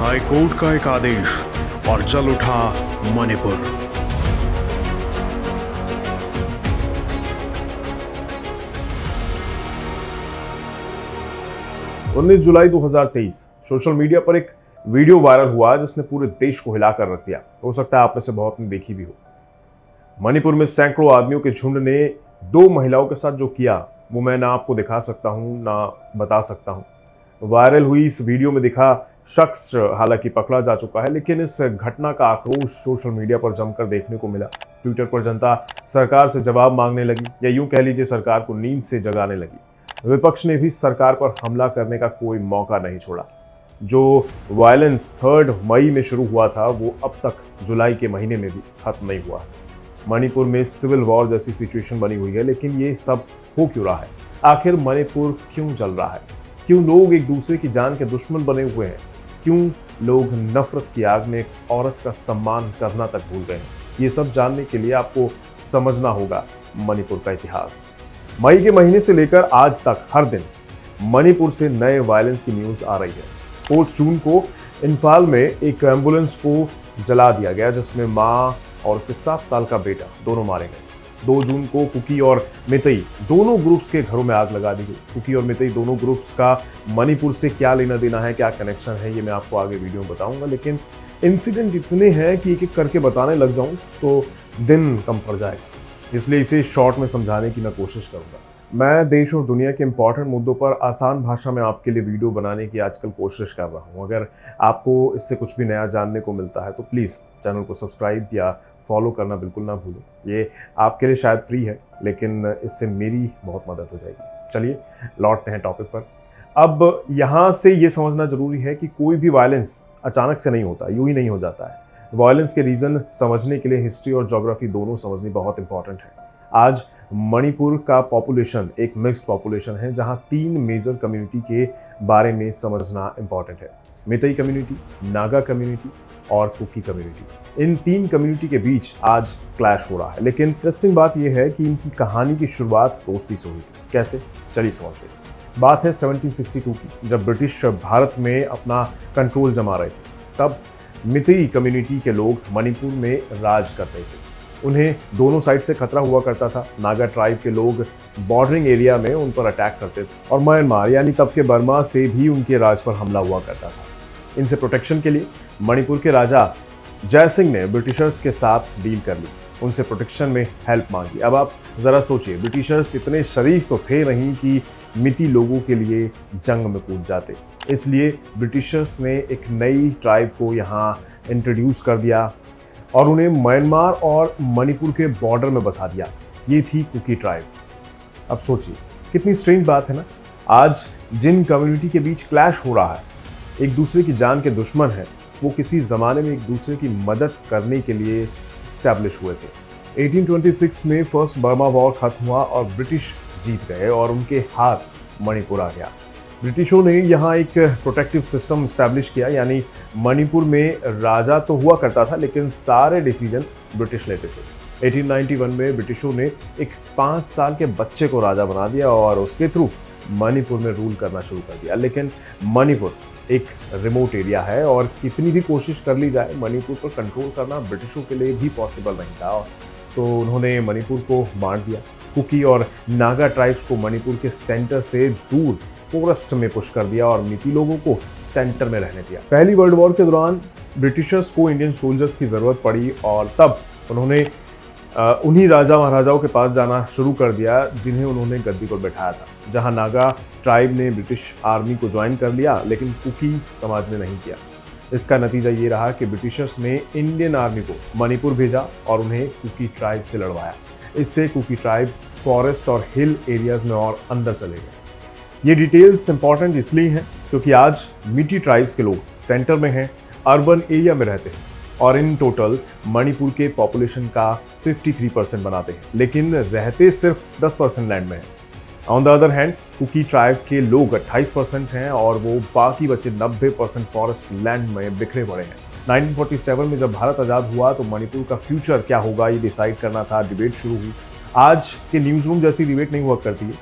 High court का एक आदेश और जल उठा मणिपुर। उन्नीस जुलाई 2023 सोशल मीडिया पर एक वीडियो वायरल हुआ जिसने पूरे देश को हिलाकर रख दिया। हो सकता है आप में से बहुत ने देखी भी हो। मणिपुर में सैकड़ों आदमियों के झुंड ने दो महिलाओं के साथ जो किया वो मैं ना आपको दिखा सकता हूं ना बता सकता हूं। वायरल हुई इस वीडियो में दिखा शख्स हालांकि पकड़ा जा चुका है, लेकिन इस घटना का आक्रोश सोशल मीडिया पर जमकर देखने को मिला। ट्विटर पर जनता सरकार से जवाब मांगने लगी, या यूं कह लीजिए सरकार को नींद से जगाने लगी। विपक्ष ने भी सरकार पर हमला करने का कोई मौका नहीं छोड़ा। जो वायलेंस 3 मई में शुरू हुआ था वो अब तक जुलाई के महीने में भी खत्म नहीं हुआ। मणिपुर में सिविल वॉर जैसी सिचुएशन बनी हुई है, लेकिन ये सब हो क्यों रहा है? आखिर मणिपुर क्यों जल रहा है? क्यों लोग एक दूसरे की जान के दुश्मन बने हुए हैं? क्यों लोग नफरत की आग में एक औरत का सम्मान करना तक भूल गए हैं? ये सब जानने के लिए आपको समझना होगा मणिपुर का इतिहास। मई के महीने से लेकर आज तक हर दिन मणिपुर से नए वायलेंस की न्यूज आ रही है। 4 जून को इम्फाल में एक एम्बुलेंस को जला दिया गया जिसमें मां और उसके 7 साल का बेटा दोनों मारे गए। 2 जून को कुकी और मितई दोनों ग्रुप्स के घरों में आग लगा दी गई। कुकी और मितई दोनों ग्रुप्स का मणिपुर से क्या लेना देना है, क्या कनेक्शन है, ये मैं आपको आगे वीडियो में बताऊंगा। लेकिन इंसिडेंट इतने हैं कि एक एक करके बताने लग जाऊं तो दिन कम पड़ जाएगा, इसलिए इसे शॉर्ट में समझाने की मैं कोशिश करूंगा। मैं देश और दुनिया के इंपॉर्टेंट मुद्दों पर आसान भाषा में आपके लिए वीडियो बनाने की आजकल कोशिश कर रहा हूं। अगर आपको इससे कुछ भी नया जानने को मिलता है तो प्लीज़ चैनल को सब्सक्राइब या फॉलो करना बिल्कुल ना भूलें। ये आपके लिए शायद फ्री है, लेकिन इससे मेरी बहुत मदद हो जाएगी। चलिए लौटते हैं टॉपिक पर। अब यहाँ से ये समझना जरूरी है कि कोई भी वायलेंस अचानक से नहीं होता, यूं ही नहीं हो जाता है। वायलेंस के रीज़न समझने के लिए हिस्ट्री और ज्योग्राफी दोनों समझनी बहुत इंपॉर्टेंट है। आज मणिपुर का पॉपुलेशन एक मिक्स्ड पॉपुलेशन है, जहां 3 मेजर कम्युनिटी के बारे में समझना इंपॉर्टेंट है। मितई कम्युनिटी, नागा कम्युनिटी और कुकी कम्युनिटी। इन 3 कम्युनिटी के बीच आज क्लैश हो रहा है, लेकिन इंटरेस्टिंग बात यह है कि इनकी कहानी की शुरुआत दोस्ती से हुई थी। कैसे? चलिए समझते हैं। बात है 1762 की, जब ब्रिटिश भारत में अपना कंट्रोल जमा रहे थे। तब मितई कम्युनिटी के लोग मणिपुर में राज करते थे। उन्हें दोनों साइड से खतरा हुआ करता था। नागा ट्राइब के लोग बॉर्डरिंग एरिया में उन पर अटैक करते थे, और म्यांमार यानी तब के बर्मा से भी उनके राज पर हमला हुआ करता था। इनसे प्रोटेक्शन के लिए मणिपुर के राजा जय सिंह ने ब्रिटिशर्स के साथ डील कर ली, उनसे प्रोटेक्शन में हेल्प मांगी। अब आप जरा सोचिए, ब्रिटिशर्स इतने शरीफ तो थे नहीं कि मिती लोगों के लिए जंग में कूद जाते। इसलिए ब्रिटिशर्स ने एक नई ट्राइब को यहाँ इंट्रोड्यूस कर दिया और उन्हें म्यांमार और मणिपुर के बॉर्डर में बसा दिया। ये थी कुकी ट्राइब। अब सोचिए कितनी स्ट्रेंज बात है ना। आज जिन कम्युनिटी के बीच क्लैश हो रहा है, एक दूसरे की जान के दुश्मन है, वो किसी ज़माने में एक दूसरे की मदद करने के लिए स्टैब्लिश हुए थे। 1826 में फर्स्ट बर्मा वॉर खत्म हुआ और ब्रिटिश जीत गए और उनके हाथ मणिपुर आ गया। ब्रिटिशों ने यहाँ एक प्रोटेक्टिव सिस्टम स्टैब्लिश किया, यानी मणिपुर में राजा तो हुआ करता था, लेकिन सारे डिसीजन ब्रिटिश लेते थे। 1891 में ब्रिटिशों ने एक 5 साल के बच्चे को राजा बना दिया और उसके थ्रू मणिपुर में रूल करना शुरू कर दिया। लेकिन मणिपुर एक रिमोट एरिया है और कितनी भी कोशिश कर ली जाए, मणिपुर पर कंट्रोल करना ब्रिटिशों के लिए भी पॉसिबल नहीं था। तो उन्होंने मणिपुर को बांट दिया। कुकी और नागा ट्राइब्स को मणिपुर के सेंटर से दूर फॉरेस्ट में पुश कर दिया और मिती लोगों को सेंटर में रहने दिया। पहली वर्ल्ड वॉर के दौरान ब्रिटिशर्स को इंडियन सोल्जर्स की ज़रूरत पड़ी और तब उन्होंने उन्हीं राजा महाराजाओं के पास जाना शुरू कर दिया जिन्हें उन्होंने गद्दी पर बैठाया था। जहां नागा ट्राइब ने ब्रिटिश आर्मी को ज्वाइन कर लिया, लेकिन कुकी समाज ने नहीं किया। इसका नतीजा ये रहा कि ब्रिटिशर्स ने इंडियन आर्मी को मणिपुर भेजा और उन्हें कुकी ट्राइब से लड़वाया। इससे कुकी ट्राइब फॉरेस्ट और हिल एरियाज में और अंदर चले गए। ये डिटेल्स इंपॉर्टेंट इसलिए हैं क्योंकि आज मिटी ट्राइब्स के लोग सेंटर में हैं, अर्बन एरिया में रहते हैं और इन टोटल मणिपुर के पॉपुलेशन का 53% बनाते हैं, लेकिन रहते सिर्फ 10% लैंड में हैं। On the other hand Kuki tribe के लोग 28% हैं और वो बाकी बचे 90% फॉरेस्ट लैंड में बिखरे पड़े हैं। 1947 में जब भारत आज़ाद हुआ तो मणिपुर का फ्यूचर क्या होगा ये डिसाइड करना था। डिबेट शुरू हुई। आज के न्यूज़ रूम जैसी डिबेट नहीं हुआ करती है।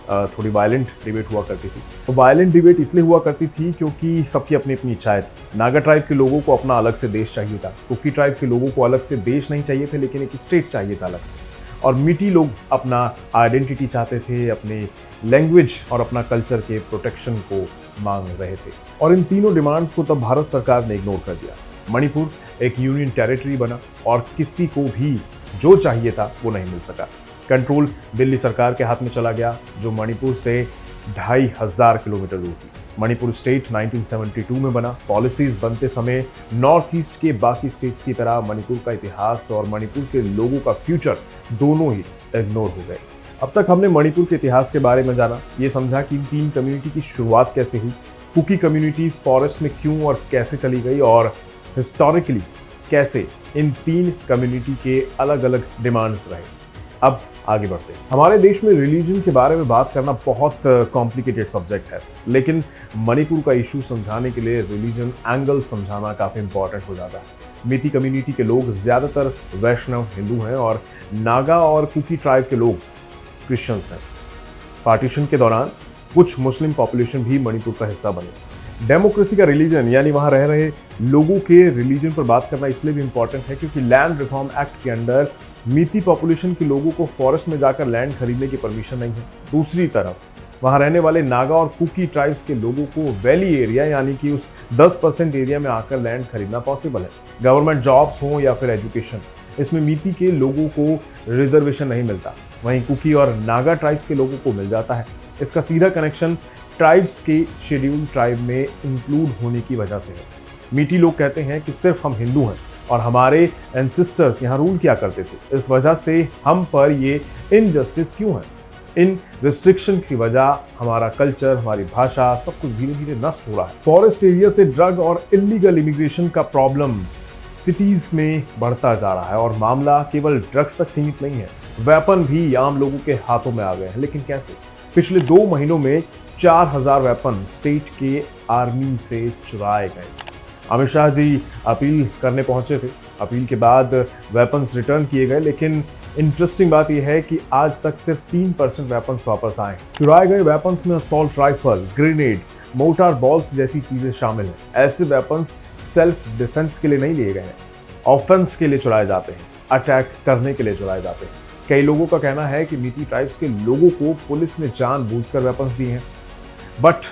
थोड़ी वायलेंट डिबेट हुआ करती थी। तो वायलेंट डिबेट इसलिए हुआ करती थी क्योंकि सबकी अपनी अपनी इच्छाएं थी। नागा ट्राइब के लोगों को अपना अलग से देश चाहिए था, कुकी ट्राइब के लोगों को अलग से देश नहीं चाहिए थे लेकिन एक स्टेट चाहिए था अलग से, और मीटी लोग अपना आइडेंटिटी चाहते थे, अपने लैंग्वेज और अपना कल्चर के प्रोटेक्शन को मांग रहे थे। और इन तीनों डिमांड्स को तब भारत सरकार ने इग्नोर कर दिया। मणिपुर एक यूनियन टेरिटरी बना और किसी को भी जो चाहिए था वो नहीं मिल सका। कंट्रोल दिल्ली सरकार के हाथ में चला गया, जो मणिपुर से 2500 किलोमीटर दूर थी। मणिपुर स्टेट 1972 में बना। पॉलिसीज बनते समय नॉर्थ ईस्ट के बाकी स्टेट्स की तरह मणिपुर का इतिहास और मणिपुर के लोगों का फ्यूचर दोनों ही इग्नोर हो गए। अब तक हमने मणिपुर के इतिहास के बारे में जाना, ये समझा कि इन तीन कम्युनिटी की शुरुआत कैसे हुई, कुकी कम्युनिटी फॉरेस्ट में क्यों और कैसे चली गई, और हिस्टोरिकली कैसे इन तीन कम्युनिटी के अलग अलग डिमांड्स रहे। अब आगे बढ़ते हैं। हमारे देश में रिलीजन के बारे में बात करना बहुत कॉम्प्लिकेटेड सब्जेक्ट है, लेकिन मणिपुर का इशू समझाने के लिए रिलीजन एंगल समझाना काफ़ी इंपॉर्टेंट हो जाता है। मीती कम्युनिटी के लोग ज़्यादातर वैष्णव हिंदू हैं और नागा और कुकी ट्राइब के लोग क्रिश्चियंस हैं। पार्टीशन के दौरान कुछ मुस्लिम पॉपुलेशन भी मणिपुर का हिस्सा बने। डेमोक्रेसी का रिलीजन यानी वहाँ रह रहे लोगों के रिलीजन पर बात करना इसलिए भी इंपॉर्टेंट है क्योंकि लैंड रिफॉर्म एक्ट के अंडर मीती पॉपुलेशन के लोगों को फॉरेस्ट में जाकर लैंड खरीदने की परमिशन नहीं है। दूसरी तरफ वहाँ रहने वाले नागा और कुकी ट्राइब्स के लोगों को वैली एरिया यानी कि उस 10% एरिया में आकर लैंड खरीदना पॉसिबल है। गवर्नमेंट जॉब्स हो या फिर एजुकेशन, इसमें मीती के लोगों को रिजर्वेशन नहीं मिलता, वहीं कुकी और नागा ट्राइब्स के लोगों को मिल जाता है। इसका सीधा कनेक्शन ट्राइब्स के शेड्यूल ट्राइब में इंक्लूड होने की वजह से है। मीटी लोग कहते हैं कि सिर्फ हम हिंदू हैं और हमारे एंसेस्टर्स यहाँ रूल किया करते थे, इस वजह से हम पर ये इनजस्टिस क्यों है। इन रिस्ट्रिक्शन की वजह हमारा कल्चर, हमारी भाषा, सब कुछ धीरे धीरे नष्ट हो रहा है। फॉरेस्ट एरिया से ड्रग और इलीगल इमिग्रेशन का प्रॉब्लम सिटीज में बढ़ता जा रहा है और मामला केवल ड्रग्स तक सीमित नहीं है, वेपन भी आम लोगों के हाथों में आ गए हैं। लेकिन कैसे? पिछले 2 महीनों में 4000 वेपन स्टेट के आर्मी से चुराए गए। अमित शाह जी अपील करने पहुंचे थे, अपील के बाद वेपन्स रिटर्न किए गए, लेकिन इंटरेस्टिंग बात यह है कि आज तक सिर्फ 3% वेपन्स वापस आए। चुराए गए वेपन्स में assault rifle, grenade, mortar balls जैसी चीजें शामिल हैं। ऐसे वेपन्स सेल्फ डिफेंस के लिए नहीं लिए गए हैं, ऑफेंस के लिए चुराए जाते हैं, अटैक करने के लिए चुराए जाते हैं। कई लोगों का कहना है कि मीती ट्राइब्स के लोगों को पुलिस ने जानबूझकर वेपन्स दिए हैं, बट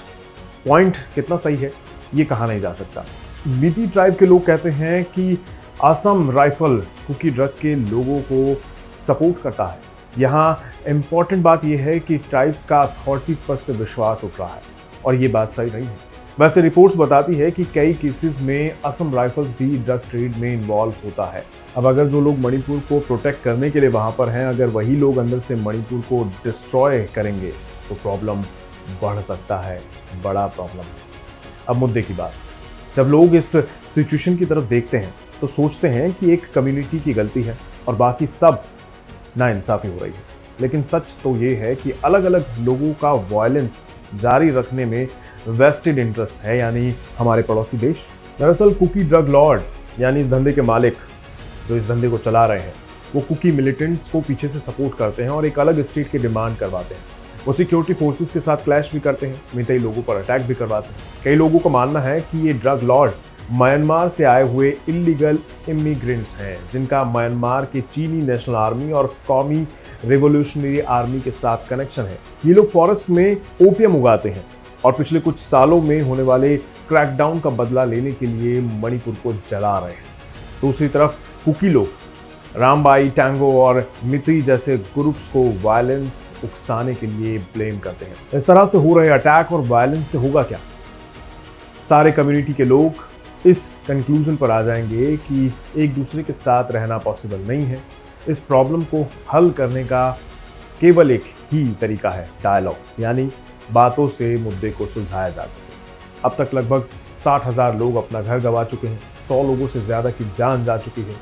पॉइंट कितना सही है ये कहा नहीं जा सकता। मीती ट्राइब के लोग कहते हैं कि असम राइफल कुकी ड्रग के लोगों को सपोर्ट करता है। यहाँ इंपॉर्टेंट बात यह है कि ट्राइब्स का अथॉरिटीज पर से विश्वास उठ रहा है और ये बात सही नहीं है। वैसे रिपोर्ट्स बताती है कि कई केसेस में असम राइफल्स भी ड्रग ट्रेड में इन्वॉल्व होता है। अब अगर जो लोग मणिपुर को प्रोटेक्ट करने के लिए वहाँ पर हैं, अगर वही लोग अंदर से मणिपुर को डिस्ट्रॉय करेंगे तो प्रॉब्लम बढ़ सकता है, बड़ा प्रॉब्लम है। अब मुद्दे की बात, जब लोग इस सिचुएशन की तरफ देखते हैं तो सोचते हैं कि एक कम्युनिटी की गलती है और बाकी सब नाइंसाफ़ी हो रही है, लेकिन सच तो ये है कि अलग अलग लोगों का वायलेंस जारी रखने में वेस्टेड इंटरेस्ट है, यानी हमारे पड़ोसी देश। दरअसल कुकी ड्रग लॉर्ड यानी इस धंधे के मालिक जो इस धंधे को चला रहे हैं, वो कुकी मिलिटेंट्स को पीछे से सपोर्ट करते हैं और एक अलग स्टेट की डिमांड करवाते हैं। वो सिक्योरिटी फोर्सेस के साथ क्लैश भी करते हैं, मीतेई लोगों पर अटैक भी करवाते हैं। कई लोगों का मानना है कि ये ड्रग लॉर्ड म्यांमार से आए हुए इलीगल इमिग्रेंट्स हैं, जिनका म्यांमार के चीनी नेशनल आर्मी और कौमी रिवोल्यूशनरी आर्मी के साथ कनेक्शन है। ये लोग फॉरेस्ट में ओपियम उगाते हैं और पिछले कुछ सालों में होने वाले क्रैकडाउन का बदला लेने के लिए मणिपुर को जला रहे हैं। दूसरी तरफ कुकी लोग रामबाई, टैंगो और मिती जैसे ग्रुप्स को वायलेंस उकसाने के लिए ब्लेम करते हैं। इस तरह से हो रहे अटैक और वायलेंस से होगा क्या? सारे कम्युनिटी के लोग इस कंक्लूजन पर आ जाएंगे कि एक दूसरे के साथ रहना पॉसिबल नहीं है। इस प्रॉब्लम को हल करने का केवल एक ही तरीका है, डायलॉग्स, यानी बातों से मुद्दे को सुलझाया जा सके। अब तक लगभग 60,000 लोग अपना घर गंवा चुके हैं, 100 लोगों से ज़्यादा की जान जा चुकी है।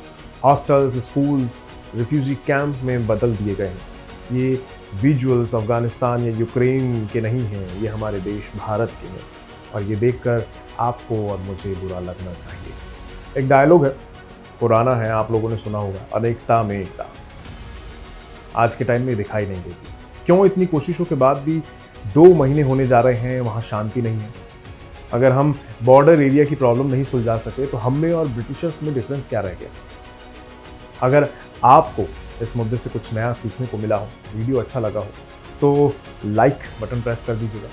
हॉस्टल्स, स्कूल्स, रिफ्यूजी कैंप में बदल दिए गए हैं। ये विजुअल्स अफगानिस्तान या यूक्रेन के नहीं हैं, ये हमारे देश भारत के हैं और ये देखकर आपको और मुझे बुरा लगना चाहिए। एक डायलॉग है, पुराना है, आप लोगों ने सुना होगा, अनेकता में एकता। आज के टाइम में दिखाई नहीं देती। क्यों इतनी कोशिशों के बाद भी 2 महीने होने जा रहे हैं वहाँ शांति नहीं है? अगर हम बॉर्डर एरिया की प्रॉब्लम नहीं सुलझा सके तो हम में और ब्रिटिशर्स में डिफरेंस क्या रह गया? अगर आपको इस मुद्दे से कुछ नया सीखने को मिला हो, वीडियो अच्छा लगा हो, तो लाइक बटन प्रेस कर दीजिएगा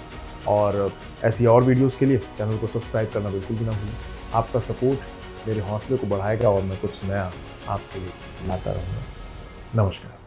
और ऐसी और वीडियोस के लिए चैनल को सब्सक्राइब करना बिल्कुल भी ना भूलें। आपका सपोर्ट मेरे हौसले को बढ़ाएगा और मैं कुछ नया आपके लिए लाता रहूँगा। नमस्कार।